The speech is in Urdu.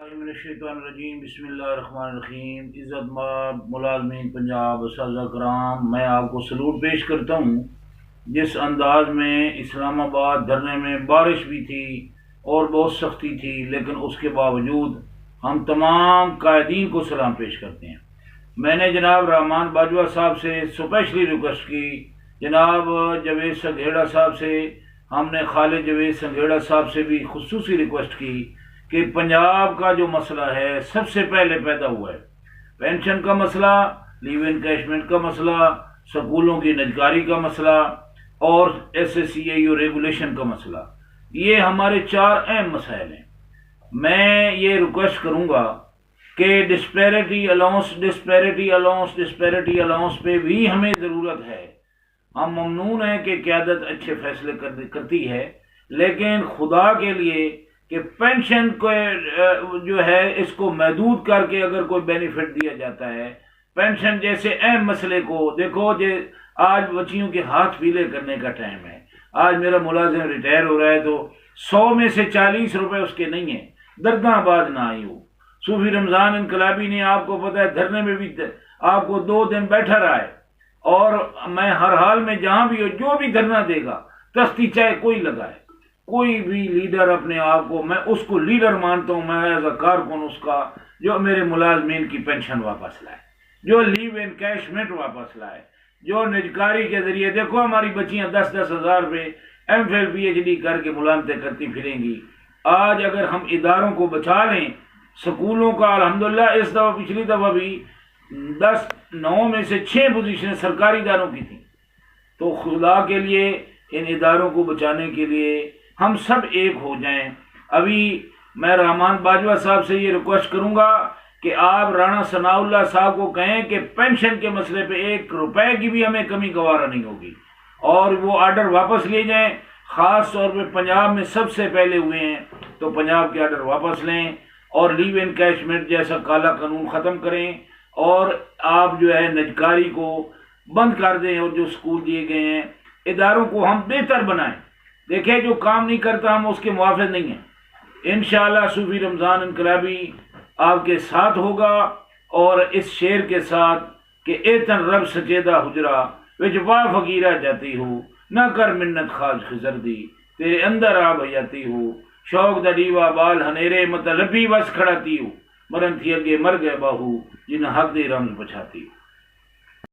بسم اللہ الرحمن الرحیم۔ عزت مآب ملازمین پنجاب، اساتذہ کرام، میں آپ کو سلوٹ پیش کرتا ہوں۔ جس انداز میں اسلام آباد دھرنے میں بارش بھی تھی اور بہت سختی تھی، لیکن اس کے باوجود ہم تمام قائدین کو سلام پیش کرتے ہیں۔ میں نے جناب رحمان باجوہ صاحب سے اسپیشلی ریکویسٹ کی، جناب جاوید سنگھیڑا صاحب سے، ہم نے خالد جاوید سنگھیڑا صاحب سے بھی خصوصی ریکویسٹ کی کہ پنجاب کا جو مسئلہ ہے سب سے پہلے پیدا ہوا ہے، پینشن کا مسئلہ، لیو انکیشمنٹ کا مسئلہ، سکولوں کی نجکاری کا مسئلہ اور SSCIO ریگولیشن کا مسئلہ، یہ ہمارے 4 اہم مسائل ہیں۔ میں یہ ریکویسٹ کروں گا کہ ڈسپیرٹی الاؤنس پہ بھی ہمیں ضرورت ہے۔ ہم ممنون ہیں کہ قیادت اچھے فیصلے کرتی ہے، لیکن خدا کے لیے کہ پینشن کو جو ہے اس کو محدود کر کے اگر کوئی بینیفٹ دیا جاتا ہے، پینشن جیسے اہم مسئلے کو دیکھو، آج بچیوں کے ہاتھ پیلے کرنے کا ٹائم ہے۔ آج میرا ملازم ریٹائر ہو رہا ہے تو 100 میں سے 40 روپے اس کے نہیں ہیں، درداں آباد نہ آئی ہو۔ صوفی رمضان انقلابی نے آپ کو پتہ ہے دھرنے میں بھی آپ کو 2 دن بیٹھا رہا ہے، اور میں ہر حال میں جہاں بھی ہو جو بھی دھرنا دے گا، تختی چاہے کوئی لگائے، کوئی بھی لیڈر اپنے آپ کو، میں اس کو لیڈر مانتا ہوں، میں ایز اے کارکن اس کا، جو میرے ملازمین کی پینشن واپس لائے، جو لیو انکیشمنٹ واپس لائے، جو نجکاری کے ذریعے دیکھو ہماری بچیاں 10-10 ہزار پہ MPhil PhD کر کے ملازمتیں کرتی پھریں گی۔ آج اگر ہم اداروں کو بچا لیں، سکولوں کا الحمدللہ اس دفعہ پچھلی دفعہ بھی 9 میں سے 6 پوزیشنیں سرکاری اداروں کی تھیں، تو خدا کے لیے ان اداروں کو بچانے کے لیے ہم سب ایک ہو جائیں۔ ابھی میں رحمان باجوہ صاحب سے یہ ریکویسٹ کروں گا کہ آپ رانا ثناء اللہ صاحب کو کہیں کہ پینشن کے مسئلے پہ 1 روپے کی بھی ہمیں کمی گوارا نہیں ہوگی، اور وہ آرڈر واپس لے جائیں۔ خاص طور پہ پنجاب میں سب سے پہلے ہوئے ہیں، تو پنجاب کے آرڈر واپس لیں اور لیو انکیشمنٹ جیسا کالا قانون ختم کریں، اور آپ جو ہے نجکاری کو بند کر دیں، اور جو سکول دیے گئے ہیں اداروں کو ہم بہتر بنائیں۔ دیکھیں جو کام نہیں کرتا ہم اس کے موافق نہیں ہیں۔ انشاءاللہ صوفی رمضان انقلابی آپ کے ساتھ ہوگا، اور اس شعر کے ساتھ کہ ایتن رب سچیدہ حجرا وچ وا فقیرہ جاتی ہو، نہ کر منت خاج خزر دی، تیرے اندر آ بھیاتی ہو، شوق دا دیوا بال ہنیرے مطلبی بس کھڑاتی ہو، مرن تھی اگے مر گئے باہو جن حق دی رمز بچاتی ہو۔